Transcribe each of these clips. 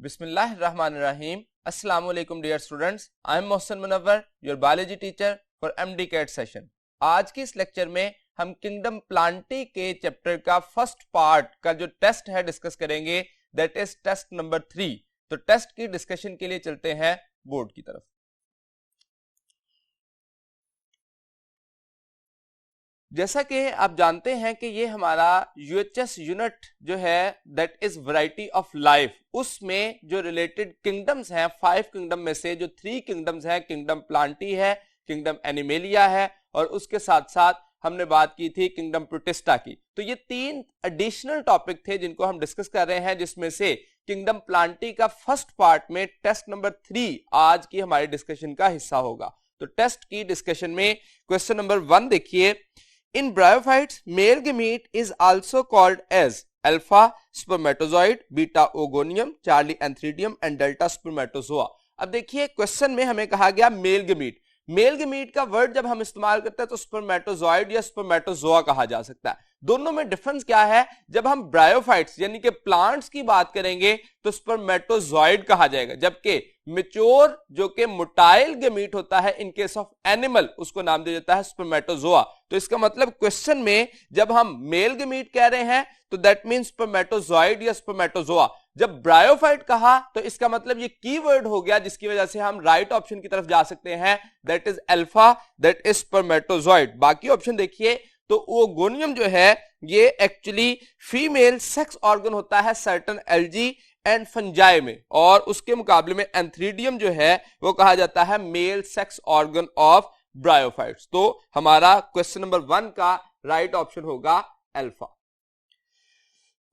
Bismillahirrahmanirrahim. Assalamu alaikum dear students. I am Mohsen Munawwar, your biology teacher for MD CAT session. आज की इस lecture में हम kingdom Plantae के chapter का फर्स्ट पार्ट का जो टेस्ट है डिस्कस करेंगे, दैट इज टेस्ट नंबर 3. तो टेस्ट की डिस्कशन के लिए चलते हैं बोर्ड की तरफ. जैसा कि आप जानते हैं कि ये हमारा यूएचएस यूनिट जो है that is variety of life, उसमें जो रिलेटेड किंगडम्स हैं 5 किंगडम में से जो 3 किंगडम्स हैं, किंगडम प्लांटी है, किंगडम एनिमेलिया है और उसके साथ साथ हमने बात की थी किंगडम प्रोटिस्टा की. तो ये 3 एडिशनल टॉपिक थे जिनको हम डिस्कस कर रहे हैं, जिसमें से किंगडम प्लांटी का फर्स्ट पार्ट में टेस्ट नंबर 3 आज की हमारी डिस्कशन का हिस्सा होगा. तो टेस्ट की डिस्कशन में क्वेश्चन नंबर 1 देखिए. In bryophytes, male gamete is also called as alpha spermatozoid, beta ogonium, Charlie antheridium and delta spermatozoa. अब देखिए क्वेश्चन में हमें कहा गया मेल गेमीट. मेल गेमीट का वर्ड जब हम इस्तेमाल करते हैं तो स्पर्मेटोजॉइड या स्पर्मेटोजोआ कहा जा सकता है. दोनों में डिफरेंस क्या है? जब हम ब्रायोफाइट्स यानी कि प्लांट्स की बात करेंगे तो स्पर्मेटोजॉइड कहा जाएगा, जबकि मैच्योर जो कि मोटाइल गेमीट होता है इन केस ऑफ एनिमल उसको नाम दिया जाता है स्पर्मेटोजोआ. तो इसका मतलब क्वेश्चन में जब हम मेल गेमीट कह रहे हैं तो दैट मींस स्पर्मेटोजॉइड या स्पर्मेटोजोआ. जब ब्रायोफाइट कहा तो इसका मतलब ये कीवर्ड हो गया जिसकी वजह से हम राइट ऑप्शन की तरफ जा सकते हैं, that is alpha, that is spermatozoid. बाकी ऑप्शन देखिए तो ओगोनियम जो है ये एक्चुअली फीमेल सेक्स ऑर्गन होता है सर्टन एल्गी एंड फंजाई में, और उसके मुकाबले में एंथ्रीडियम जो है वो कहा जाता है male sex organ of bryophytes. तो हमारा क्वेश्चन नंबर 1 का राइट ऑप्शन होगा alpha.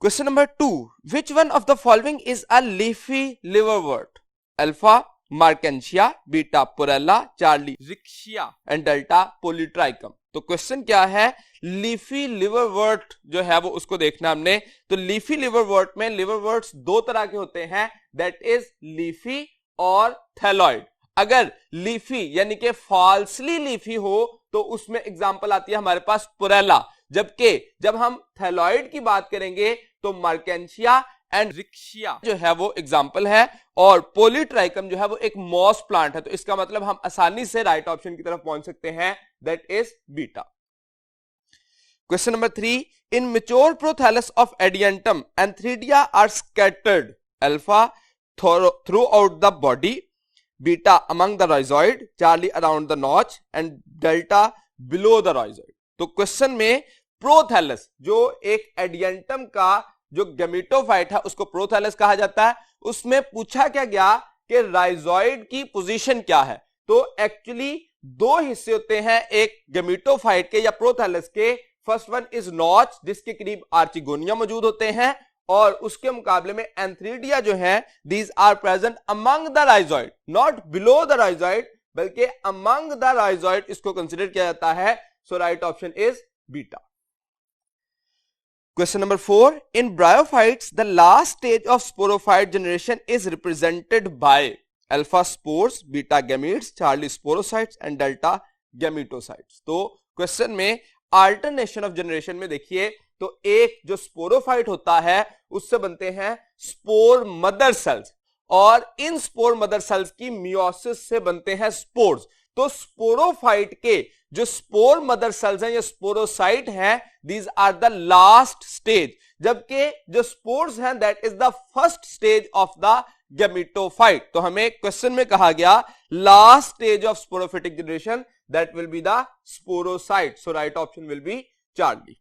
Question number 2. Which one of the following is a leafy liverwort? Alpha Markensia, Beta Porella, Charlie Riccia and Delta Polytrichum. तो क्वेश्चन क्या है? Leafy liverwort जो है वो उसको देखना हमने. तो लीफी लिवरवर्ट में लिवरवर्ट्स 2 तरह के होते हैं, दैट इज लीफी और थैलॉइड. अगर लीफी यानी कि फॉल्सली लीफी हो तो उसमें एग्जांपल आती है हमारे पास पुरेला, जबकि जब हम थैलॉइड की बात करेंगे तो मार्केंशिया एंड रिक्शिया जो है वो एग्जांपल है, और पोलीट्राइकम जो है वो एक मॉस प्लांट है. तो इसका मतलब हम आसानी से राइट ऑप्शन की तरफ पहुंच सकते हैं, that is beta. Question number 3. In mature prothallus of Adiantum antheridia are scattered. Alpha throughout the body, beta among the rhizoid, Charlie around the notch and delta below the rhizoid. तो question में prothallus जो एक Adiantum का जो gametophyte है उसको prothallus कहा जाता है. उसमें पूछा क्या गया कि राइजॉइड की पोजीशन क्या है. तो एक्चुअली 2 हिस्से होते हैं एक गैमेटोफाइट के या प्रोथैलस के. फर्स्ट वन इज नॉच जिसके करीब आर्चिगोनिया मौजूद होते हैं, और उसके मुकाबले में एंथ्रीडिया जो है these are present among the rhizoid, not below the rhizoid बल्कि अमंग द राइजॉइड इसको कंसीडर किया जाता है. So right option is beta. Question number 4. In bryophytes, the last stage of sporophyte generation is represented by alpha spores, beta gametes, Charlie sporocytes and delta gametocytes. तो question में alternation of generation में देखिए तो एक जो sporophyte होता है उससे बनते हैं स्पोर मदर सेल्स, और इन स्पोर मदर सेल्स की मियोसिस से बनते हैं स्पोर्स. तो स्पोरोफाइट के जो स्पोर मदर सेल्स हैं या स्पोरोसाइट हैं, these are the last stage, जबकि जो स्पोर्स हैं that is the first stage of the gametophyte. तो हमें क्वेश्चन में कहा गया last stage of sporophytic generation, that will be the sporocyte. So right option will be Charlie.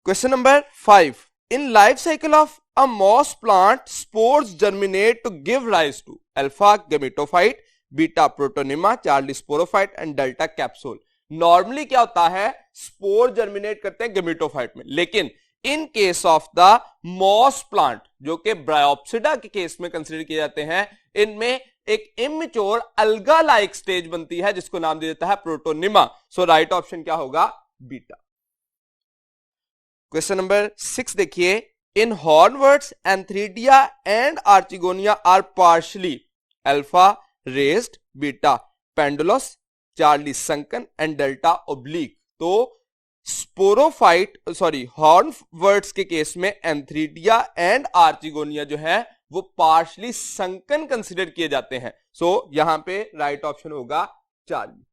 Question number 5. In life cycle of a moss plant spores germinate to give rise to alpha gametophyte, beta protonema, Charlie sporophyte and delta capsule. Normally क्या होता है, spore germinate करते हैं gametophyte में, लेकिन in case of the moss plant जो कि Bryopsida के केस में कंसीडर किए जाते हैं, इनमें एक इमेच्योर अल्गा लाइक स्टेज बनती है जिसको नाम दिया जाता है प्रोटोनिमा. सो राइट ऑप्शन क्या होगा, बीटा. क्वेश्चन नंबर 6 देखिए. In hornworts antheridia and archegonia are partially alpha raised, beta pendulous, Charlie sunken and delta oblique. तो स्पोरोफाइट हॉर्नवर्ट्स के केस में एंथ्रीडिया एंड आर्चिगोनिया जो है वो पार्शली संकन कंसिडर किए जाते हैं। सो यहां पे राइट ऑप्शन होगा Charlie.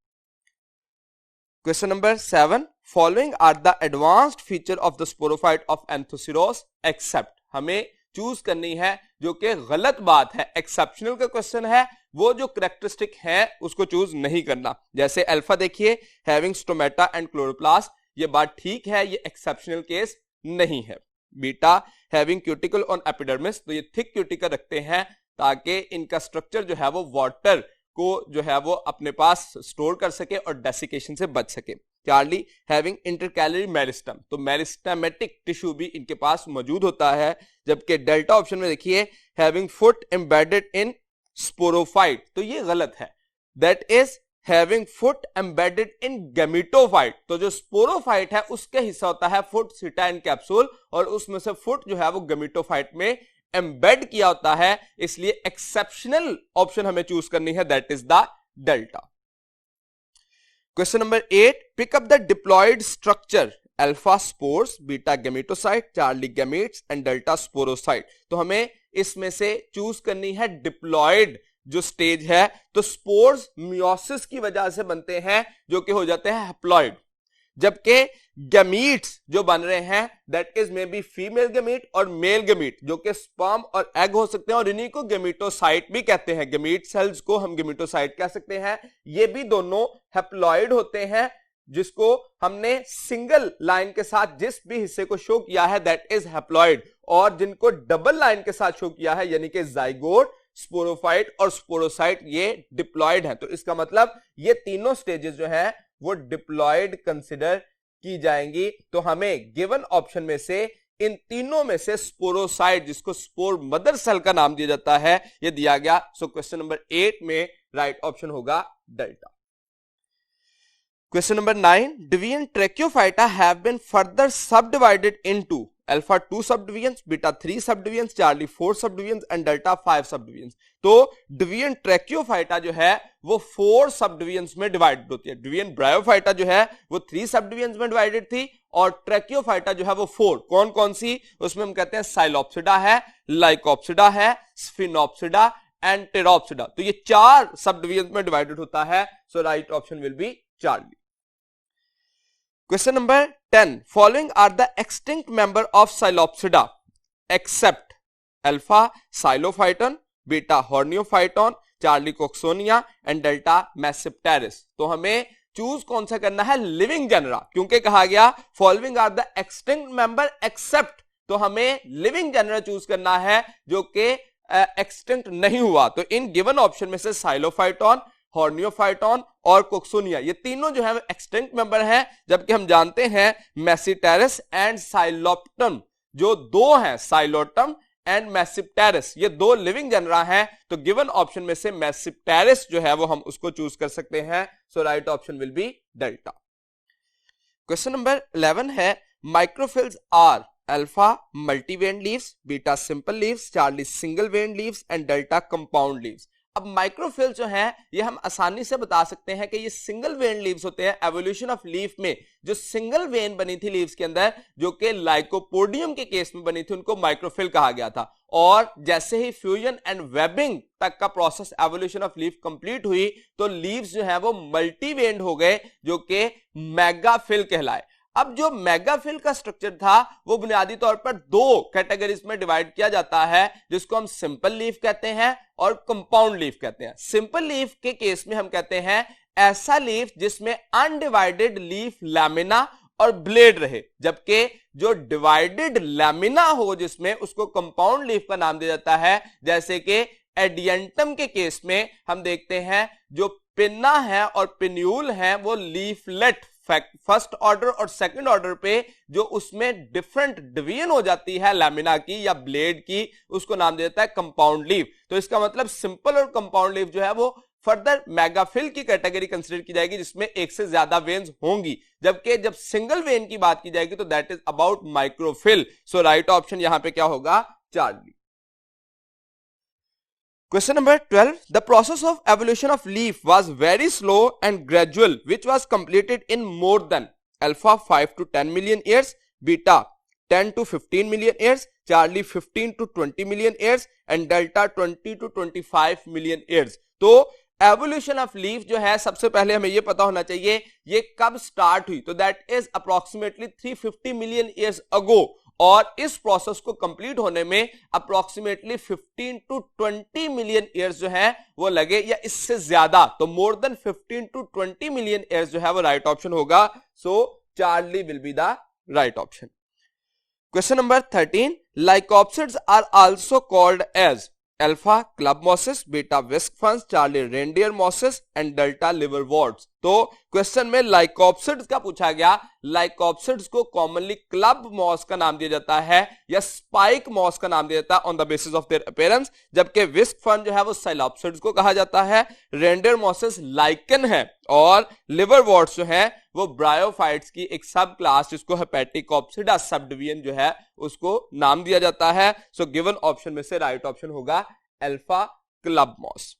Question number 7, following are the advanced feature of the sporophyte of Anthoceros except. हमें चूज करनी है जो कि गलत बात है, एक्सेप्शनल का क्वेश्चन है, वो जो करेक्टरिस्टिक है उसको चूज नहीं करना। जैसे अल्फा देखिए, हैविंग स्टोमेटा एंड क्लोरोप्लास्ट, ये बात ठीक है, ये एक्सेप्शनल केस नहीं है। Beta having cuticle on epidermis, तो ये थिक क्यूटिकल रखते हैं ताकि इनका स्ट्रक्चर जो है वो वाटर को जो है वो अपने पास स्टोर कर सके और डेसिकेशन से बच सके। चार्ली हैविंग इंटरकैलरी मेरिस्टम, तो मेरिस्टेमेटिक टिश्यू भी इनके पास मौजूद होता है। जबकि डेल्टा ऑप्शन में देखिए having foot embedded in sporophyte, तो ये गलत है। That is having foot embedded in gametophyte, तो जो स्पोरोफाइट है उसके हिस्सा होता है फुट, सीटा एंड कैप्सूल, और उसमें से फुट जो है वो गैमेटोफाइट में एम्बेड किया होता है। इसलिए एक्सेप्शनल ऑप्शन हमें चूज करनी है, that is the delta. Question number 8, pick up the diploid structure alpha spores, beta gametocyte, Charlie gametes and delta sporocyte. तो हमें इसमें से चूज करनी है डिप्लॉयड जो स्टेज है। तो स्पोर्स मियोसिस की वजह से बनते हैं जो कि हो जाते हैं हैप्लॉइड, जबकि गैमीट्स जो बन रहे हैं that is may be female gamete और मेल गैमीट, जो कि स्पर्म और एग हो सकते हैं, और इन्हीं को गैमेटोसाइट भी कहते हैं। गैमीट सेल्स को हम गैमेटोसाइट कह सकते हैं। ये भी दोनों हैप्लॉइड होते हैं, जिसको हमने सिंगल लाइन के साथ जिस भी हिस्से को शो किया है दैट इज हैप्लॉइड, और जिनको डबल लाइन के साथ शो किया है यानी कि जाइगोट, स्पोरोफाइट और स्पोरोसाइट, ये डिप्लॉयड है। तो इसका मतलब ये तीनों स्टेजेस जो है वो डिप्लॉयड कंसिडर की जाएंगी। तो हमें गिवन ऑप्शन में से इन तीनों में से स्पोरोसाइट, जिसको स्पोर मदर सेल का नाम दिया जाता है, ये दिया गया। सो क्वेश्चन नंबर 8 में राइट ऑप्शन होगा delta. Question number 9, division tracheophyta have been further subdivided into alpha 2 subdivisions, beta 3 subdivisions, Charlie 4 subdivisions and delta 5 subdivisions. तो डिवीजन ट्रैकियोफाइटा जो है वो 4 सबडिविजन्स में डिवाइडेड होती है। डिवीजन ब्रायोफाइटा जो है वो 3 सबडिविजन्स में डिवाइडेड थी, और ट्रैकियोफाइटा जो है वो 4। कौन कौन सी? उसमें हम कहते हैं साइलोप्सिडा है, लाइकोप्सिडा है, स्फिनोप्सिडा एंड टेरोप्सिडा। तो ये 4 सबडिविजन्स में डिवाइडेड होता है। So right option will be Charlie. Question number 10, following are the extinct member of Psilopsida except alpha Xylophyton, beta Horneophyton, Charlie Coxonia and delta Massipteris। तो हमें चूज कौन सा करना है? लिविंग जेनरा, क्योंकि कहा गया following are the extinct member except, तो हमें लिविंग जेनरा चूज करना है जो कि एक्सटिंक्ट नहीं हुआ। तो इन गिवन ऑप्शन में से साइलोफाइटॉन, हॉर्नियोफाइटॉन और कोक्सोनिया, ये तीनों जो है एक्सटिंक्ट मेंबर हैं, जबकि हम जानते हैं मैसिटेरिस एंड साइलोप्टम जो दो हैं, साइलोटम एंड मैसिप्टेरिस, ये 2 लिविंग जेनरा हैं। तो गिवन ऑप्शन में से मैसिप्टेरिस जो है वो हम उसको चूज कर सकते हैं। So right option will be delta. Question number 11 है, microphylls are alpha multivein leaves, beta simple leaves, Charlie single vein leaves and delta compound leaves. अब माइक्रोफिल जो है ये हम आसानी से बता सकते हैं कि ये सिंगल वेन लीव्स होते हैं। एवोल्यूशन ऑफ लीफ में जो सिंगल वेन बनी थी लीव्स के अंदर, जो कि लाइकोपोडियम के केस में बनी थी, उनको माइक्रोफिल कहा गया था। और जैसे ही फ्यूजन एंड वेबिंग तक का process evolution of leaf complete हुई, तो लीव्स जो है वो मल्टीवेन्ड हो गए, जो कि मेगाफिल कहलाए। अब जो मेगाफिल का स्ट्रक्चर था वो बुनियादी तौर पर 2 कैटेगरीज में डिवाइड किया जाता है, जिसको हम सिंपल लीफ कहते हैं और कंपाउंड लीफ कहते हैं। सिंपल लीफ के केस में हम कहते हैं ऐसा लीफ जिसमें अनडिवाइडेड लीफ लैमिना और ब्लेड रहे, जबकि जो डिवाइडेड लैमिना हो जिसमें, उसको कंपाउंड लीफ का नाम दिया जाता है। जैसे कि एडियंटम के केस में हम देखते हैं जो पिन्ना है और पिन्यूल है वो लीफलेट फर्स्ट ऑर्डर और सेकंड ऑर्डर पे जो उसमें डिफरेंट डिवीजन हो जाती है लैमिना की या ब्लेड की, उसको नाम देता है कंपाउंड लीफ। तो इसका मतलब सिंपल और कंपाउंड लीफ जो है वो फर्दर मेगाफिल की कैटेगरी कंसीडर की जाएगी, जिसमें एक से ज्यादा वेन्स होंगी। जबकि जब सिंगल वेन की बात की जाएगी तो that is about microphyll. So right option यहां पे क्या होगा? Charlie. Question number 12. The process of evolution of leaf was very slow and gradual, which was completed in more than alpha 5 to 10 million years, beta 10 to 15 million years, Charlie 15 to 20 million years and delta 20 to 25 million years। तो evolution of leaf जो है सबसे पहले हमें ये पता होना चाहिए ये कब स्टार्ट हुई, तो that is approximately 350 million years अगो, और इस प्रोसेस को कंप्लीट होने में अप्रोक्सीमेटली 15 to 20 मिलियन ईयर्स जो है वो लगे या इससे ज्यादा, तो more than 15 to 20 million years जो है वो राइट ऑप्शन होगा। So Charlie will be the right option. Question number 13, lycopsids are also called as alpha club mosses, beta whisk ferns, Charlie reindeer mosses and delta liverworts. तो question में लाइकोप्सिड्स का पूछा गया, लाइकोप्सिड्स को कॉमनली क्लब मॉस का नाम दिया जाता है या स्पाइक मॉस का नाम दिया जाता है on the basis of their appearance, जबकि विस्क फन जो है वो साइलोप्सिड्स को कहा जाता है, रेनडियर मॉसेस लाइकन है और लिवरवर्ट्स जो है वो ब्रायोफाइट्स की एक सब क्लास जिसको हेपेटिकोप्सिडा सब डिवीजन जो है उसको नाम दिया जाता है। सो गिवन ऑप्शन में से राइट ऑप्शन होगा alpha club moss.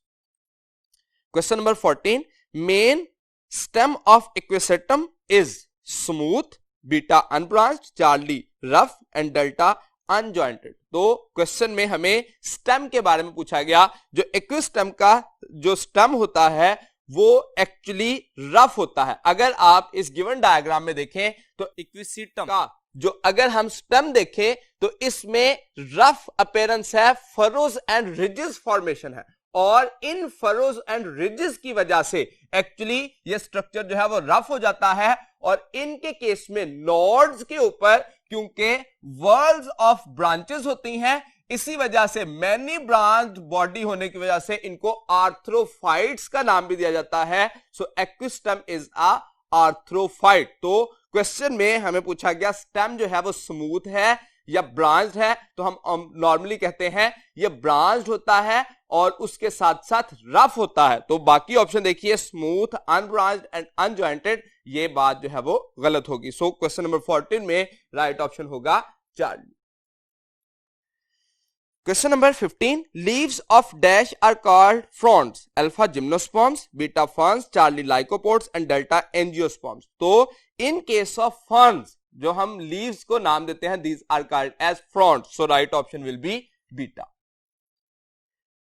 Question number 14, main stem of equisetum is smooth, beta unbranched, Charlie rough and delta unjointed. तो क्वेश्चन में हमें स्टेम के बारे में पूछा गया, जो इक्विस्टेम का जो स्टेम होता है वो एक्चुअली रफ होता है। अगर आप इस गिवन डायग्राम में देखें तो इक्विसेटम का जो अगर हम स्टेम देखें तो इसमें रफ अपीयरेंस है, फरोज एंड रिजेस फॉर्मेशन है, और इन फरोज एंड रिजेस की वजह से एक्चुअली ये स्ट्रक्चर जो है वो रफ हो जाता है, और इनके केस में नोड्स के ऊपर क्योंकि वर्ल्स ऑफ ब्रांचेस होती हैं, इसी वजह से मैनी ब्रांच बॉडी होने की वजह से इनको आर्थ्रोफाइट्स का नाम भी दिया जाता है। सो एक्विस्टेम इज अ आर्थ्रोफाइट। तो क्वेश्चन में हमें पूछा गया स्टेम जो है वो स्मूथ है या ब्रांच्ड है, तो हम नॉर्मली कहते हैं ये ब्रांच्ड होता है और उसके साथ साथ रफ होता है। तो बाकी ऑप्शन देखिए स्मूथ, अनब्रांच्ड एंड अनजॉइंटेड, ये बात जो है वो गलत होगी। सो क्वेश्चन नंबर 14 में राइट ऑप्शन होगा Charlie. Question number 15, leaves of dash are called fronds, alpha gymnosperms, beta ferns, Charlie lycopods and delta angiosperms. तो इन केस ऑफ फर्न्स जो हम लीव्स को नाम देते हैं these are called as fronds. So right option will be beta.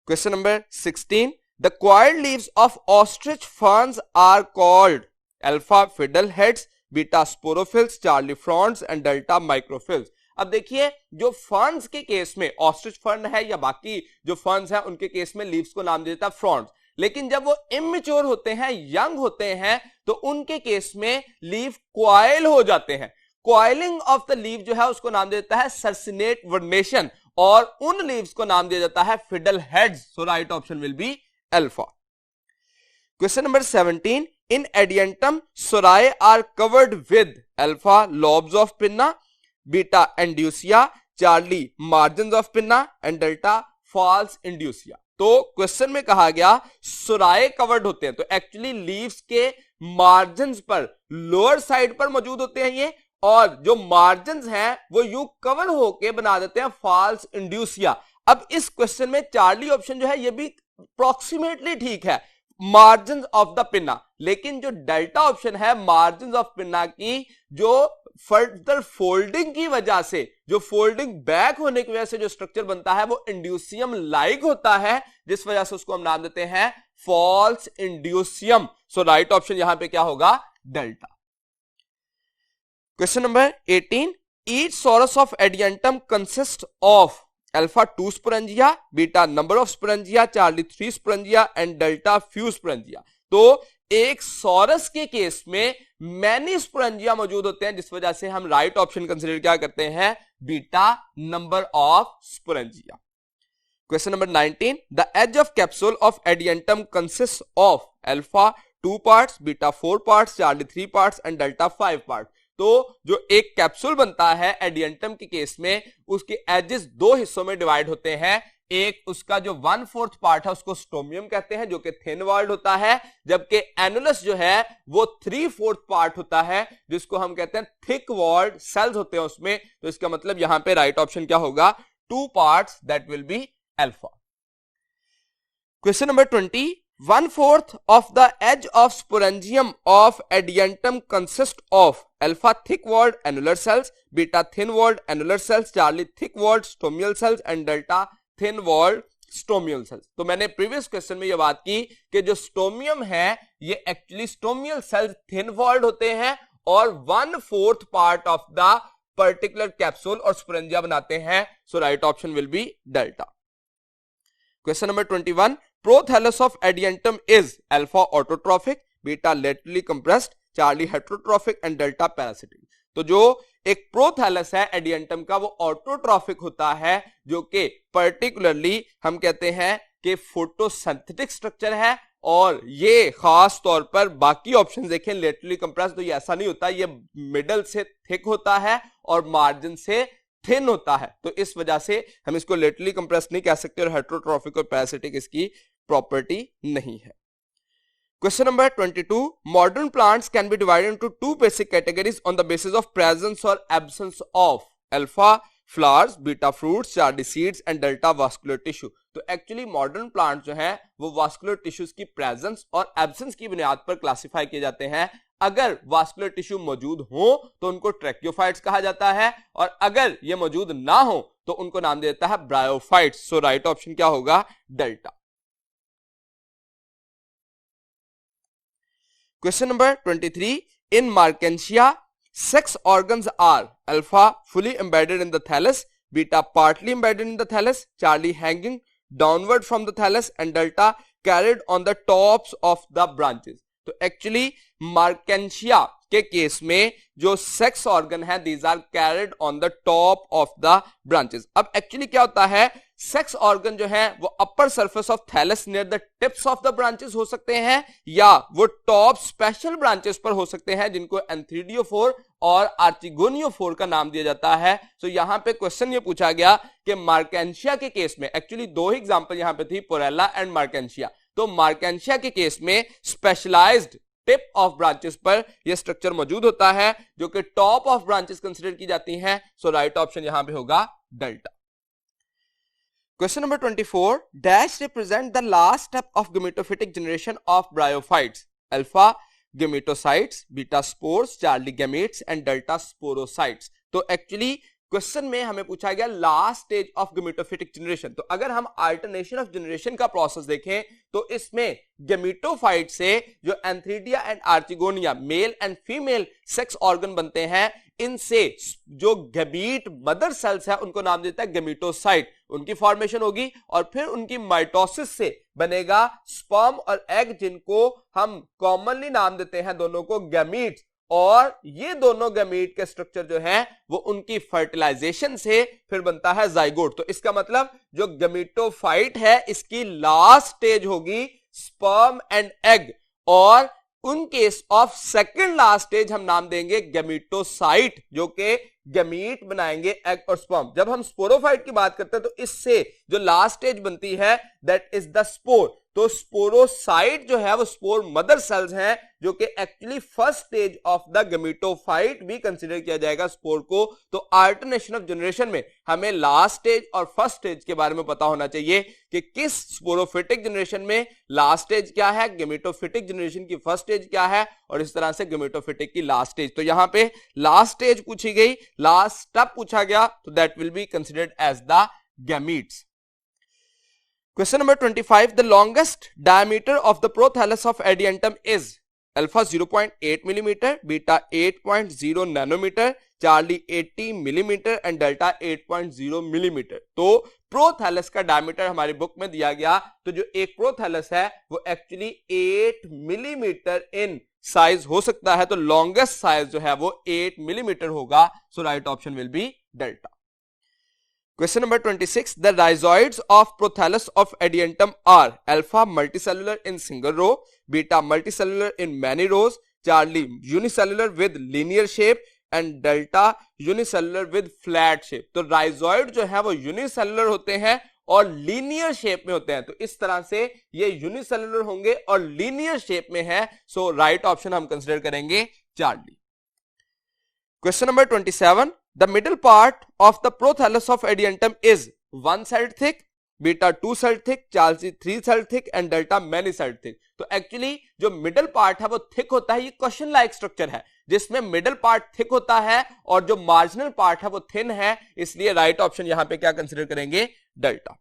Question number 16, the coiled leaves of ostrich ferns are called alpha fiddle heads, beta sporophylls, Charlie fronds and delta microphylls. अब देखिए जो ferns के case में ostrich fern है या बाकी जो ferns है उनके केस में लीव्स को नाम दिया जाता है फ्रॉन्ट्स, लेकिन जब वो इमेच्योर होते हैं, यंग होते हैं, तो उनके केस में लीव क्वाइल हो जाते हैं। क्वाइलिंग ऑफ द लीव जो है उसको नाम दिया जाता है सर्सिनेट वर्नेशन, और उन लीव्स को नाम दिया जाता है fiddle heads. So right option will be alpha. Question number 17, in adiantum sori are covered with alpha lobes of pinna, beta indusia, Charlie margin of pinna and delta false indusia. तो question में कहा गया सुराए covered होते हैं, तो actually leaves के margin पर lower side पर मौजूद होते हैं ये, और जो मार्जिन हैं वो यूं कवर होके बना देते हैं फॉल्स इंड्यूसिया। अब इस क्वेश्चन में चार्ली ऑप्शन जो है ये भी अप्रोक्सीमेटली ठीक है, मार्जिन ऑफ द पिन्ना, लेकिन जो डेल्टा ऑप्शन है मार्जिन ऑफ पिन्ना की जो फर्दर फोल्डिंग की वजह से, जो फोल्डिंग बैक होने की वजह से जो स्ट्रक्चर बनता है वो इंड्यूसियम लाइक होता है, जिस वजह से उसको हम नाम देते हैं false indusium. So right option यहां पे क्या होगा delta. Question number 18, each sorus of Adiantum consist of alpha 2 sporangia, beta number of sporangia, Charlie 3 sporangia and delta few sporangia. तो एक सॉरस के केस में मैनी स्पोरेंजिया मौजूद होते हैं, जिस वजह से हम राइट ऑप्शन कंसीडर क्या करते हैं beta number of sporangia. Question number 19, the edge of capsule of Adiantum consist of alpha 2 parts, beta 4 parts, charlie 3 parts and delta 5 parts. तो जो एक कैप्सूल बनता है एडियंटम के केस में उसके एजेस दो हिस्सों में डिवाइड होते हैं, एक उसका जो 1/4 पार्ट है उसको स्टोमियम कहते हैं जो कि थिन वॉल्ड होता है, जबकि एनुलस जो है वो 3/4 पार्ट होता है जिसको हम कहते हैं थिक वॉल्ड सेल्स होते हैं उसमें। तो इसका मतलब यहां पे राइट ऑप्शन क्या होगा 2 parts, that will be alpha. Question number 20, 1/4 of the edge of sporangium of adiantum consists of alpha thick-walled annular cells, beta thin-walled annular cells, Charlie thick-walled stomial cells and delta thin-walled stomial cells. तो मैंने previous question में ये बात की कि जो stomium है ये actually stomial cells thin walled होते हैं और 1/4 part of the particular capsule और स्पोरेंजिया बनाते हैं। So right option will be delta. Question number 21, prothallus of adiantum is alpha autotrophic, beta laterally compressed, Charlie heterotrophic and delta parasitic. तो जो एक prothallus है एडियंटम का वो ऑटोट्रॉफिक होता है, जो कि पर्टिकुलरली हम कहते हैं कि फोटोसिंथेटिक स्ट्रक्चर है और ये खास तौर पर बाकी ऑप्शन देखें लेटरली कंप्रेस्ड तो ये ऐसा नहीं होता, ये मिडल से थिक होता है और मार्जिन से थिन होता है। तो इस वजह से हम इसको लेटरली कंप्रेस्ड नहीं कह सकते और हेटेरोट्रॉफिक और पैरासिटिक इसकी प्रॉपर्टी नहीं है। Question number 22, modern plants can be divided into two basic categories on the basis of presence or absence of alpha flowers, beta fruits, charlie seeds and delta vascular tissue। तो actually modern plant जो है वो vascular tissues की presence और absence की बुनियाद पर classify किए जाते हैं। अगर वास्कुलर टिश्यू मौजूद हो तो उनको ट्रैक्योफाइट्स कहा जाता है और अगर ये मौजूद ना हो तो उनको नाम दिया जाता है ब्रायोफाइट्स। सो राइट ऑप्शन क्या होगा? Delta. Question number 23, in Markensia, sex organs are alpha fully embedded in the thallus, beta partly embedded in the thallus, Charlie hanging downward from the thallus and delta carried on the tops of the branches। तो actually Markensia के case में जो sex organ है these are carried on the top of the branches. अब actually क्या होता है, sex organ जो है वो upper surface of thallus near the tips of the branches हो सकते हैं या वो टॉप स्पेशल ब्रांचेस पर हो सकते हैं जिनको एंथ्रीडियोफोर और आर्चिगोनियोफोर का नाम दिया जाता है। तो यहां पे क्वेश्चन ये पूछा गया कि मार्केंशिया के केस में एक्चुअली दो ही एग्जांपल यहां पे थी, पोरेला एंड मार्केंशिया। तो मार्केंशिया के केस में स्पेशलाइज्ड टिप ऑफ ब्रांचेस पर यह स्ट्रक्चर मौजूद होता है जो कि टॉप ऑफ ब्रांचेस कंसीडर की जाती हैं। सो राइट ऑप्शन यहां पे होगा delta. Question number 24, dash represent the last step of gametophytic generation of bryophytes, alpha gametocytes, beta spores, charlie gametes and delta sporocytes। तो एक्चुअली क्वेश्चन में हमें पूछा गया last stage of gametophytic generation. तो अगर हम अल्टरनेशन ऑफ जनरेशन का process देखें तो इसमें गेमेटोफाइट से जो antheridia and archegonia male and female sex organ बनते हैं, इनसे जो गैमीट मदर सेल्स है उनको नाम देता है गेमेटोसाइट। उनकी फॉर्मेशन होगी और फिर उनकी माइटोसिस से बनेगा स्पर्म और एग, जिनको हम कॉमनली नाम देते हैं दोनों को गैमीट्स। और ये दोनों गैमीट के स्ट्रक्चर जो है वो उनकी फर्टिलाइजेशन से फिर बनता है जाइगोट। तो इसका मतलब जो गैमेटोफाइट है इसकी लास्ट स्टेज होगी स्पर्म एंड एग और उन case of second last stage हम नाम देंगे गैमेटोसाइट, जो कि गैमीट बनाएंगे एग और स्पर्म। जब हम स्पोरोफाइट की बात करते हैं तो इससे जो लास्ट स्टेज बनती है दैट इज द स्पोर। तो स्पोरोसाइट जो है वो स्पोर मदर सेल्स हैं जो कि actually first stage of the gametophyte भी कंसीडर किया जाएगा स्पोर को। तो अल्टरनेशन ऑफ जनरेशन में हमें लास्ट स्टेज और फर्स्ट स्टेज के बारे में पता होना चाहिए कि किस स्पोरोफिटिक जनरेशन में लास्ट स्टेज क्या है, गैमेटोफिटिक जनरेशन की फर्स्ट स्टेज क्या है और इस तरह से गैमेटोफिटिक की लास्ट स्टेज। तो यहां पे लास्ट स्टेज पूछी गई, लास्ट स्टेप पूछा गया, तो that will be considered as the gametes. Question number 25, the longest diameter of the prothallus of adiantum is alpha 0.8 millimeter, beta 8.0 nanometer, charlie 80 millimeter and delta 8.0 millimeter। तो prothallus का diameter हमारी book में दिया गया। तो जो एक प्रोथैलस है वो एक्चुअली 8 मिलीमीटर इन साइज हो सकता है, तो लॉन्गेस्ट साइज जो है वो 8 मिलीमीटर होगा। So right option will be delta. Question number 26, the rhizoids of prothallus of adiantum are alpha multicellular in single row, beta multicellular in many rows, charlie unicellular with linear shape and delta unicellular with flat shape। तो rhizoid जो है वो unicellular होते हैं और linear shape में होते हैं। तो इस तरह से ये unicellular होंगे और linear shape में है। सो राइट ऑप्शन हम कंसिडर करेंगे Charlie. Question number 27, the middle part of the prothallus of adiantum is one sided thick, beta 2 cell thick, charlie 3 cell thick and delta many cell thick. तो actually जो middle part है वो thick होता है, ये question like structure है जिसमें middle part thick होता है और जो मार्जिनल पार्ट है वो थिन है, इसलिए राइट ऑप्शन यहां पे क्या कंसीडर करेंगे, delta.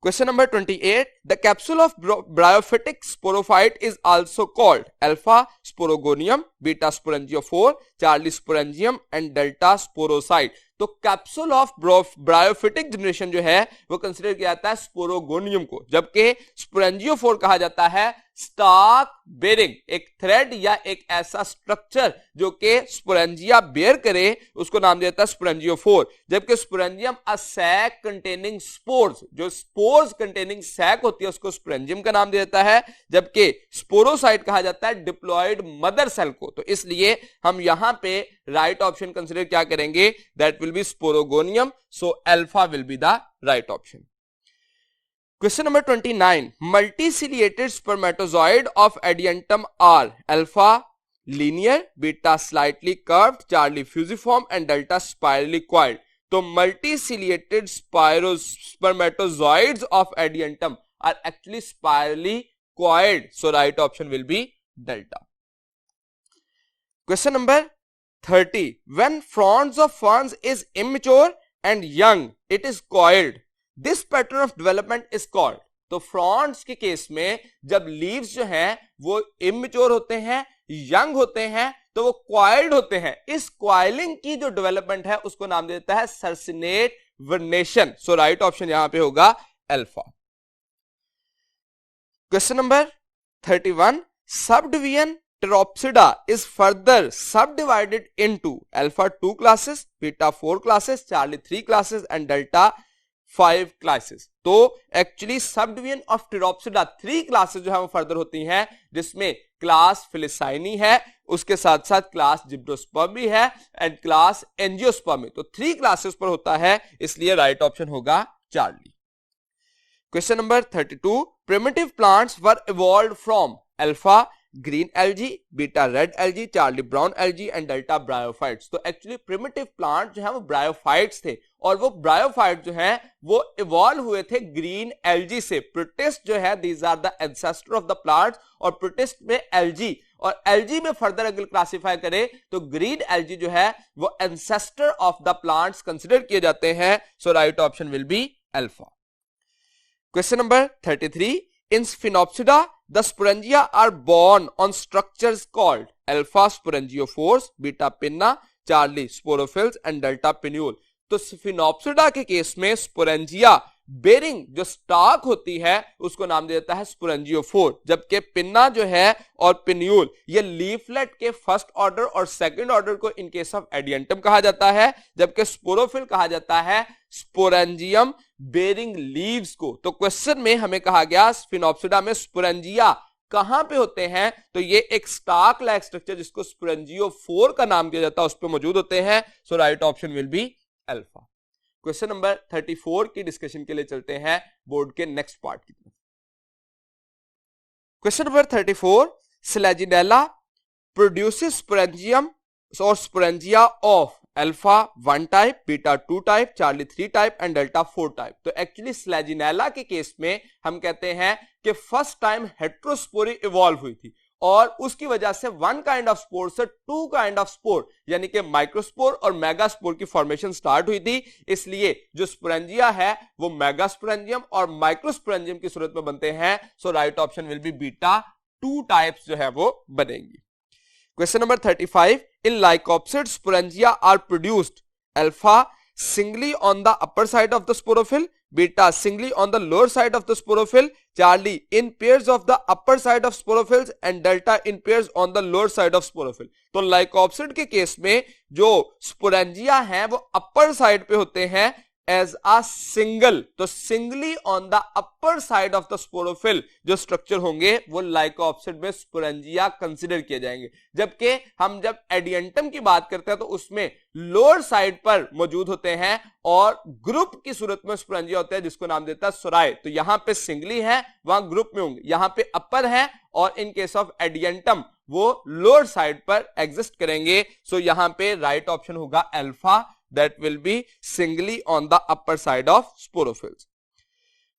Question number 28. The capsule of bryophytic sporophyte is also called alpha sporogonium, beta sporangiophore, Charlie sporangium and delta sporocyte. तो कैप्सूल ऑफ ब्रायोफिटिक जनरेशन जो है वो कंसीडर किया जाता है स्पोरोगोनियम को, जबकि स्पोरेंजियोफोर कहा जाता है स्टाक बेरिंग, एक थ्रेड या एक ऐसा स्ट्रक्चर जो कि स्पोरेंजिया बेयर करे उसको नाम दिया जाता है स्पोरेंजियोफोर, जबकि स्पोरेंजियम अ सैक कंटेनिंग स्पोर्स, जो स्पोर्स कंटेनिंग सैक होती है उसको स्पोरेंजियम का नाम दिया जाता है, जबकि स्पोरोसाइट कहा जाता है डिप्लॉयड मदर सेल को। तो इसलिए हम यहां पे राइट ऑप्शन कंसीडर क्या करेंगे, that will B sporogonium, so alpha will be the right option. Question number 29. Multiciliated spermatozoid of Adiantum are alpha linear, beta slightly curved, Charlie fusiform and delta spirally coiled. तो multiciliated spermatozoids of Adiantum are actually spirally coiled. So right option will be delta. Question number 30. When fronds of ferns is immature and young, it is coiled. This pattern of development is called. तो फ्रॉन्ट्स के case में जब leaves जो हैं वो immature होते हैं, young होते हैं, तो वो क्वाइल्ड होते हैं। इस क्वाइलिंग की जो डेवलपमेंट है उसको नाम देता है सर्सिनेट वर्नेशन। सो राइट ऑप्शन यहां पे होगा alpha. Question number 31. Sub division Pteropsida is further subdivided into alpha 2 classes, beta 4 classes, Charlie 3 classes and delta 5 classes. तो actually sub division of pteropsida 3 classes जो है वो फर्दर होती हैं, जिसमें क्लास फिलिसाइनी है, उसके साथ साथ क्लास जिब्रोस्पर्मी है एंड क्लास एंजियोस्पर्मी। तो 3 क्लासेस पर होता है, इसलिए राइट ऑप्शन होगा Charlie. Question number 32. Primitive plants were evolved from alpha green algae, beta red algae, Charlie brown algae and delta bryophytes. तो एक्चुअली प्रिमिटिव प्लांट जो है वो ब्रायोफाइट्स थे और वो ब्रायोफाइट जो है वो इवॉल्व हुए थे ग्रीन एल्गी से। प्रोटिस्ट जो है these are the ancestor of the plants, और प्रोटिस्ट में एल्गी, और एल्गी में फर्दर अगर क्लासिफाई करें तो ग्रीन एल्गी जो है वो ancestor of the plants consider किए जाते हैं। So right option will be alpha. Question number 33. In Sphenopsida, the sporangia are born on structures called alpha sporangiophores, beta pinna, Charlie sporophylls and delta pinnule. तो स्फिनोप्सिडा के case में sporangia bearing जो stock होती है उसको नाम दिया जाता है स्पोरेंजियोफोर, जबकि पिन्ना जो है और पिन्यूल ये लीफलेट के फर्स्ट ऑर्डर और सेकंड ऑर्डर को इन केस ऑफ एडियंटम कहा जाता है, जबकि स्पोरोफिल कहा जाता है स्पोरेंजियम बेरिंग लीव्स को। तो क्वेश्चन में हमें कहा गया स्फिनोप्सिडा में स्पोरेंजिया कहां पे होते हैं, तो ये एक स्टाक लाइक स्ट्रक्चर जिसको स्पोरेंजियोफोर का नाम दिया जाता है उस पर मौजूद होते हैं। So right option will be alpha. Question number 34 की डिस्कशन के लिए चलते हैं बोर्ड के नेक्स्ट पार्ट की तरफ। Question number 34. स्लेजिनेला प्रोड्यूसेस स्पोरेंजियम और sporangia of alpha 1 type, beta 2 type, Charlie 3 type and delta 4 type. तो एक्चुअली स्लेजिनेला के केस में हम कहते हैं कि फर्स्ट टाइम हेट्रोस्पोरी इवॉल्व हुई थी और उसकी वजह से 1 काइंड ऑफ स्पोर से 2 काइंड ऑफ स्पोर यानी कि माइक्रोस्पोर और मेगास्पोर की फॉर्मेशन स्टार्ट हुई थी। इसलिए जो स्पोरेंजिया है वो मेगास्पोरेंजियम और माइक्रोस्पोरेंजियम की सूरत में बनते हैं। So right option will be beta 2 types जो है वो बनेंगी। Question number 35. In lycopsid sporangia are produced alpha singly on the upper side of the sporophyll, beta singly on the lower side of the sporophyll, Charlie in pairs of the upper side of sporophylls and delta in pairs on the lower side of sporophyll. तो लाइकोप्सिड के case में जो sporangia हैं वो upper side पे होते हैं as a single, तो singly on the upper side of the sporophyll जो स्ट्रक्चर होंगे वो लाइकोप्सिड में स्पोरेंजिया कंसिडर किए जाएंगे, जबकि हम जब एडियंटम की बात करते हैं तो उसमें लोअर साइड पर मौजूद होते हैं और ग्रुप की सूरत में स्पोरेंजिया होता है जिसको नाम देता है सोराय। तो यहां पे सिंगली है वहां ग्रुप में होंगे, यहां पे अपर है और इन केस ऑफ एडियंटम वो लोअर साइड पर एग्जिस्ट करेंगे। सो यहां पे राइट ऑप्शन होगा alpha, that will be singly on the upper side of sporophylls.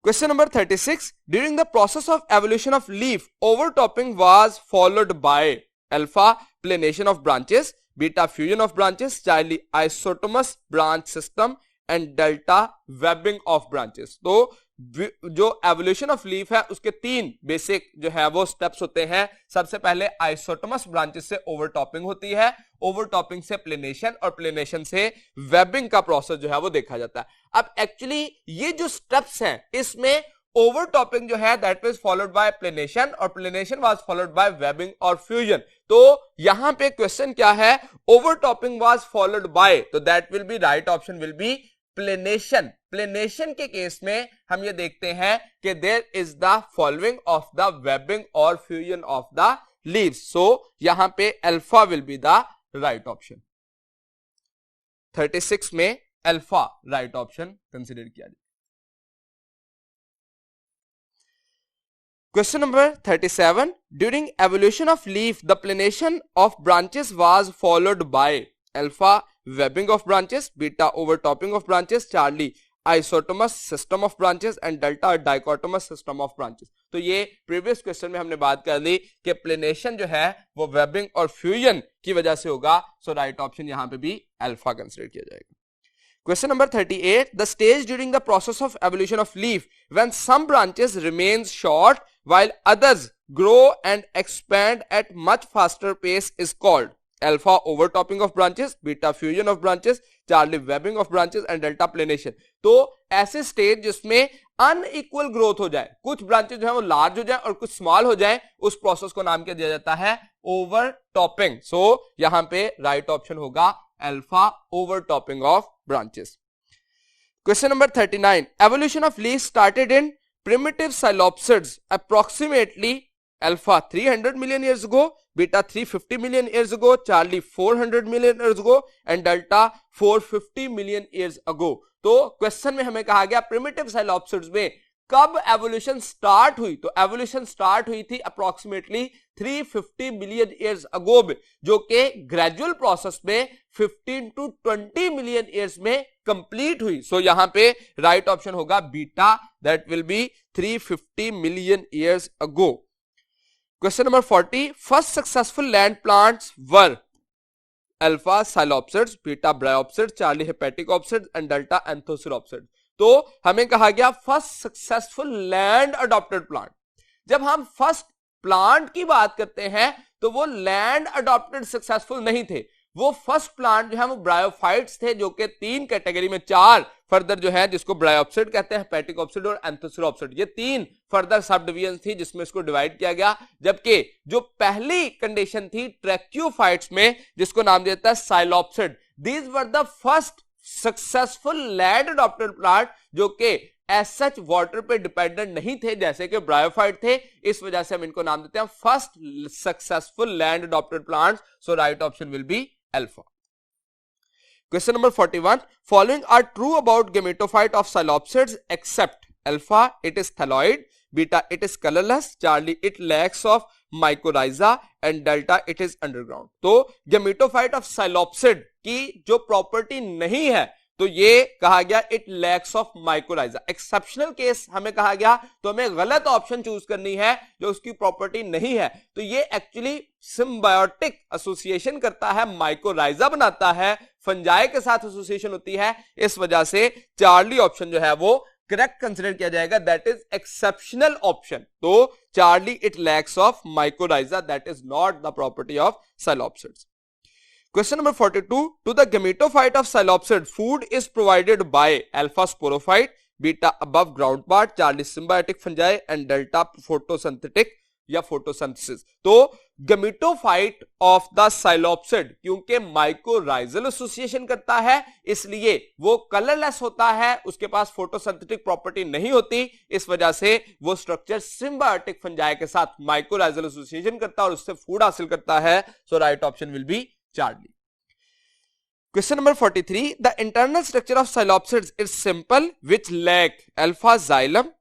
Question number 36. During the process of evolution of leaf, overtopping was followed by alpha planation of branches, beta fusion of branches, Charlie isotomous branch system and delta webbing of branches. तो जो evolution of leaf है उसके तीन basic जो है वो steps होते हैं. सबसे पहले आइसोटोमस ब्रांचेस से ओवरटॉपिंग होती है, ओवरटॉपिंग से प्लेनेशन और प्लेनेशन से वेबिंग का प्रोसेस जो है वो देखा जाता है. अब एक्चुअली ये जो स्टेप्स हैं इसमें ओवरटॉपिंग जो है that was followed by planation और planation was followed by webbing और फ्यूजन. तो यहां पे क्वेश्चन क्या है, ओवरटॉपिंग वाज फॉलोड बाय, तो that will be right option will be planation. Planation के केस में हम ये देखते हैं कि there is the following of the webbing और fusion of the leaves. So यहां पे alpha will be the right option. 36 में अल्फा राइट ऑप्शन कंसीडर किया जाए. Question number 37. During evolution of leaf, the planation of branches was followed by alpha webbing of branches, beta overtopping of branches, Charlie isotomous system of branches and delta dichotomous system of branches. तो ये previous question में हमने बात कर ली कि planation जो है वो वेबिंग और फ्यूजन की वजह से होगा. सो राइट ऑप्शन यहां पे भी अल्फा कंसीडर किया जाएगा. Question number 38. The stage during the process of evolution of leaf when some branches remains short while others grow and expand at much faster pace is called alpha overtopping of branches, beta fusion of branches, Charlie webbing of branches and delta planation. तो ऐसे stage जिसमें unequal growth हो जाए, कुछ branches जो है वो large हो जाए और कुछ स्मॉल हो जाए, उस प्रोसेस को नाम क्या दिया जाता है, ओवरटॉपिंग. सो यहां पे राइट ऑप्शन होगा alpha overtopping of branches. Question number 39. Evolution of leaves started in primitive coleopsids approximately alpha 300 million years ago, beta 350 million years ago, Charlie 400 million years ago and delta 450 million years ago. तो question में हमें कहा गया primitive साइलोप्सिड्स में कब evolution start हुई, तो evolution start हुई थी अप्रोक्सीमेटली 350 मिलियन ईयर्स अगो में, जो कि ग्रेजुअल प्रोसेस में 15 to 20 मिलियन ईयर्स में कंप्लीट हुई. सो यहां पे राइट ऑप्शन होगा beta, that will be 350 million years ago. Question number 40. First successful land plants were alpha psilopsids, beta bryopsids, Charlie hepaticopsids and delta anthocerotopsids. तो हमें कहा गया first successful land adopted plant. जब हम first plant की बात करते हैं तो वो लैंड अडॉप्टेड सक्सेसफुल नहीं थे. वो फर्स्ट प्लांट जो है वो ब्रायोफाइट्स थे, जो कि तीन कैटेगरी में, चार फर्दर जो है जिसको ब्रायोप्सिड कहते हैं, हेपेटिकोप्सिड और एंथोसिरोप्सिड, ये तीन फर्दर सब डिवीजन थी जिसमें इसको डिवाइड किया गया. जबकि जो पहली कंडीशन थी ट्रैक्यूफाइट्स में, जिसको नाम दिया जाता है psilopsid, these were the first successful land adopted plant जो कि एज सच वाटर पे डिपेंडेंट नहीं थे जैसे कि ब्रायोफाइट थे. इस वजह से हम इनको नाम देते हैं first successful land adopted plants. So right option will be alpha. Question number 41. Following are true about gametophyte of psilopsids except alpha it is thalloid, beta it is colourless, charlie it lacks of mycorrhiza and delta it is underground. तो gametophyte of psilopsid की जो property नहीं है तो ये कहा गया it lacks of mycorrhiza. Exceptional case हमें कहा गया तो हमें गलत ऑप्शन चूज करनी है जो उसकी प्रॉपर्टी नहीं है. तो ये एक्चुअली सिम्बायोटिक एसोसिएशन करता है, माइकोराइजा बनाता है, फंजाई के साथ एसोसिएशन होती है. इस वजह से चार्ली ऑप्शन जो है वो करेक्ट कंसीडर किया जाएगा, दैट इज एक्सेप्शनल ऑप्शन. तो charlie it lacks of mycorrhiza, that is not the property of psilopsids. Question number 42. To the gametophyte of Psilopsid, food is provided by alpha sporophyte, beta above ground part, Charlie symbiotic fungi and delta photosynthetic या photosynthesis. तो gametophyte of the Psilopsid क्योंकि mycorrhizal association करता है इसलिए वो colourless होता है, उसके पास फोटोसिंथेटिक प्रॉपर्टी नहीं होती. इस वजह से वो स्ट्रक्चर सिम्बायोटिक फंजाई के साथ माइकोराइजल एसोसिएशन करता है और उससे फूड हासिल करता है. So right option will be Charlie. Question number 43. The internal structure of Psilopsids is simple, which lack alpha xylem,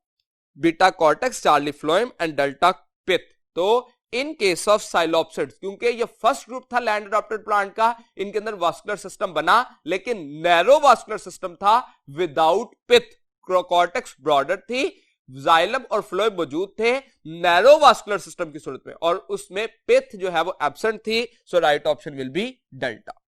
beta cortex, Charlie phloem and delta pith. तो इन केस ऑफ Psilopsids, क्योंकि ये first group था land adopted plant का, इनके अंदर vascular system बना लेकिन narrow vascular system था विदाउट पिथ. कॉर्टेक्स ब्रॉडर थी, जाइलम और फ्लोएम मौजूद थे नैरो वास्कुलर सिस्टम की सूरत में, और उसमें पिथ जो है वो एब्सेंट थी। So right option will be delta.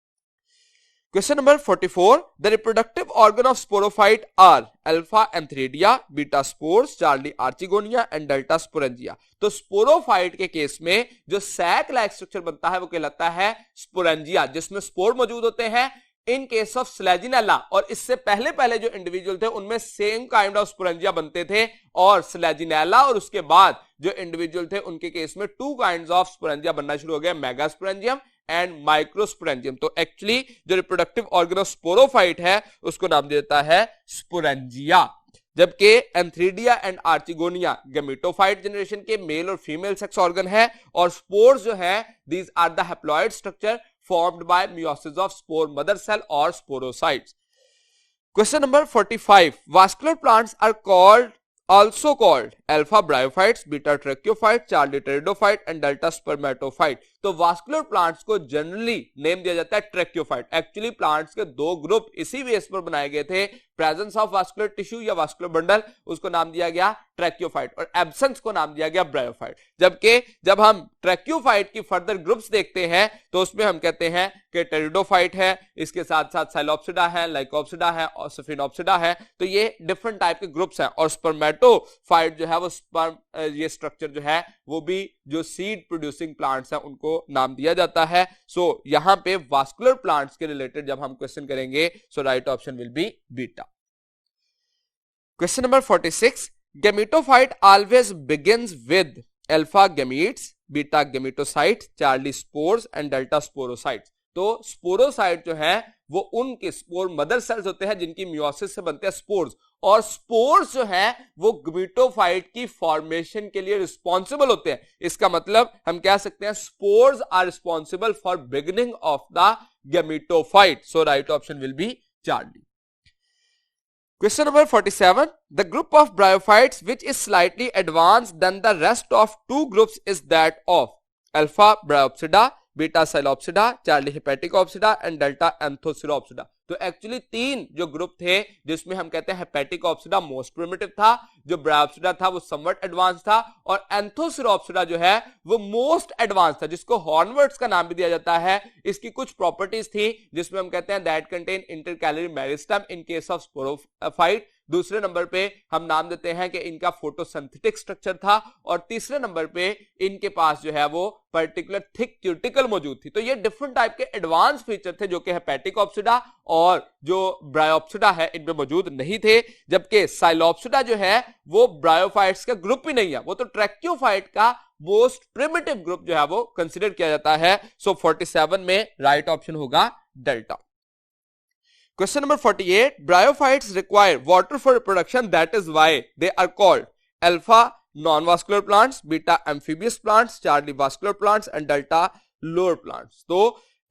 Question number 44. The reproductive organ of sporophyte are alpha antheridia, beta spores, Charlie archigonia and delta sporangia. तो स्पोरोफाइट के केस में जो सैक लाइक स्ट्रक्चर बनता है वो कहलाता है स्पोरेंजिया, जिसमें स्पोर मौजूद होते हैं। इन केस ऑफ स्लेजिनेला और इससे पहले पहले जो इंडिविजुअल थे उनमें सेम काइंड ऑफ स्पोरेंजिया बनते थे, और स्लेजिनेला और उसके बाद जो इंडिविजुअल थे उनके केस में टू काइंड्स ऑफ स्पोरेंजिया बनना शुरू हो गया, मेगास्पोरेंजियम एंड माइक्रोस्पोरेंजियम। तो एक्चुअली जो रिप्रोडक्टिव ऑर्गन ऑफ स्पोरोफाइट है उसको नाम दिया जाता है स्पोरेंजिया, जबकि antheridia and archegonia gametophyte generation के मेल और फीमेल सेक्स ऑर्गन है, और स्पोर्स जो है these are the haploid structure formed by meiosis of spore mother cell or sporocytes. Question number 45. Vascular plants are also called alpha bryophytes, beta tracheophyte, Charlie pteridophyte and delta spermatophyte. तो vascular plants को generally name दिया जाता है ट्रैक्योफाइट। Actually plants के दो group इसी base पर बनाए गए थे, प्रेजेंस ऑफ वास्कुलर टिश्यू या वास्कुलर बंडल, उसको नाम दिया गया ट्रैक्योफाइट, और एब्सेंस को नाम दिया गया ब्रायोफाइट। जबकि जब हम ट्रैक्योफाइट की फर्दर ग्रुप्स देखते हैं तो उसमें हम कहते हैं कि टेरिडोफाइट है, इसके साथ साथ साइलोप्सिडा है, लाइकोप्सिडा है और सफिनोप्सिडा है। तो ये डिफरेंट टाइप के ग्रुप्स हैं, और स्पर्मेटोफाइट जो है वो स्पर्म ये स्ट्रक्चर जो है वो भी जो सीड प्रोड्यूसिंग प्लांट्स हैं उनको नाम दिया जाता है। सो यहां पे वास्कुलर प्लांट्स के रिलेटेड जब हम क्वेश्चन करेंगे so right option will be beta. Question number 46. Gametophyte always begins with alpha gametes, beta gametocytes, Charlie spores and delta sporocytes. तो स्पोरोसाइट जो है वो उनके स्पोर मदर सेल्स होते हैं जिनकी मियोसिस से बनते हैं स्पोर्स, और स्पोर्स जो है वो गमीटोफाइट की फॉर्मेशन के लिए रिस्पॉन्सिबल होते हैं। इसका मतलब हम कह सकते हैं spores are responsible for beginning of the gametophyte. So right option will be Charlie. Question number 47. The group of bryophytes which is slightly advanced than the rest of two groups is that of alpha bryopsida, beta psilopsida, Charlie hepaticopsida and delta anthoceropsida. तो actually तीन जो group थे जिसमें हम कहते हैं हेपेटिकोप्सिडा most primitive था, जो ब्रायोप्सिडा था वो समवट एडवांस था, और एंथोसिरोप्सिडा जो है वो मोस्ट एडवांस था, जिसको हॉर्नवर्ड्स का नाम भी दिया जाता है। इसकी कुछ प्रॉपर्टीज थी जिसमें हम कहते हैं that contain intercalary meristem in case of sporophyte. दूसरे नंबर पे हम नाम देते हैं कि इनका फोटोसिंथेटिक स्ट्रक्चर था, और तीसरे नंबर पे इनके पास जो है वो पर्टिकुलर थिक क्यूटिकल मौजूद थी। तो ये डिफरेंट टाइप के एडवांस फीचर थे जो कि हेपेटिकोप्सिडा और जो ब्रायोप्सिडा है इनमें मौजूद नहीं थे, जबकि साइलोप्सिडा जो है वो ब्रायोफाइट्स का ग्रुप ही नहीं है, वो तो ट्रैक्योफाइट का मोस्ट प्रिमिटिव ग्रुप जो है वो कंसिडर किया जाता है। सो 47 में राइट ऑप्शन होगा delta. Question number 48. Bryophytes require water for reproduction, that is why they are called alpha non-vascular plants, beta amphibious plants, Charlie vascular plants and delta lower plants. तो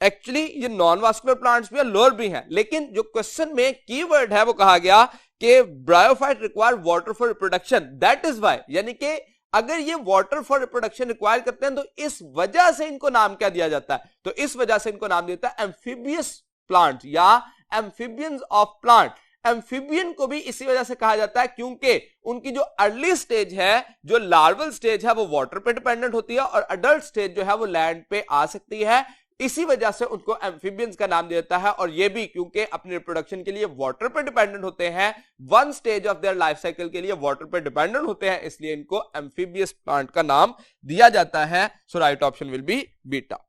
actually ये non vascular plants भी हैं, lower भी हैं, लेकिन जो question में keyword है वो कहा गया कि bryophyte require water for reproduction, that is why, यानी कि अगर ये वाटर फॉर रिप्रोडक्शन रिक्वायर करते हैं तो इस वजह से इनको नाम क्या दिया जाता है, तो इस वजह से इनको नाम दिया जाता है एम्फीबियस प्लांट या एम्फीबियंस ऑफ प्लांट। एम्फीबियन को भी इसी वजह से कहा जाता है क्योंकि उनकी जो अर्ली स्टेज है, जो लार्वल स्टेज है वो वाटर पे डिपेंडेंट होती है, और अडल्ट स्टेज जो है वो लैंड पे आ सकती है। इसी वजह से उनको एम्फीबियंस का नाम दिया जाता है, और ये भी क्योंकि अपने रिप्रोडक्शन के लिए वाटर पे डिपेंडेंट होते हैं, one stage of their life cycle के लिए वाटर पे डिपेंडेंट होते हैं, इसलिए इनको एम्फीबियस प्लांट का नाम दिया जाता है। So right option will be beta.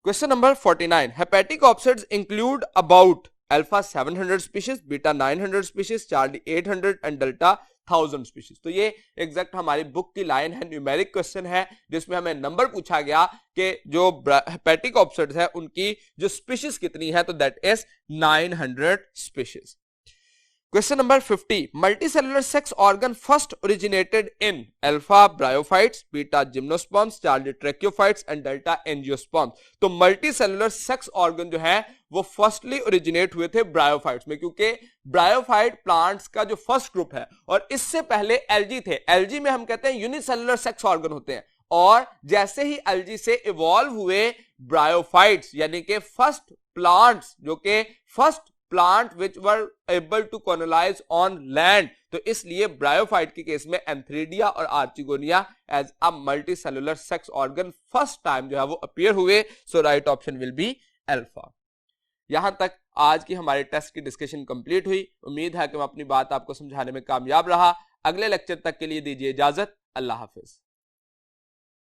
Question number 49. Hepaticopsids include about alpha 700 species, beta 900 species, Charlie 800 and delta 1000 species. तो ये एग्जैक्ट हमारी बुक की लाइन है, न्यूमेरिक क्वेश्चन है जिसमें हमें नंबर पूछा गया कि जो हेपेटिकोप्सिड्स है उनकी जो स्पीशीज कितनी है, तो that is 900 species. Question number 50. Multicellular sex organ first originated in alpha bryophytes, beta gymnosperms, Charlie tracheophytes and delta angiosperms. तो मल्टीसेलुलर सेक्स ऑर्गन जो है वो फर्स्टली ओरिजिनेट हुए थे ब्रायोफाइट्स में, क्योंकि ब्रायोफाइट प्लांट्स का जो फर्स्ट ग्रुप है, और इससे पहले एल्जी थे। एल्जी में हम कहते हैं यूनिसेलुलर सेक्स ऑर्गन होते हैं, और जैसे ही एल्जी से इवॉल्व हुए ब्रायोफाइट्स यानी कि फर्स्ट प्लांट्स जो कि first plant which were able to colonise on land. तो इसलिए ब्रायोफाइट के केस में एंथ्रेडिया और archegonia as a multicellular sex organ first time जो है वो अपीयर हुए। So right option will be alpha. यहां तक आज की हमारे टेस्ट की डिस्कशन कंप्लीट हुई। उम्मीद है कि मैं अपनी बात आपको समझाने में कामयाब रहा। अगले लेक्चर तक के लिए दीजिए इजाजत। अल्लाह हाफिज।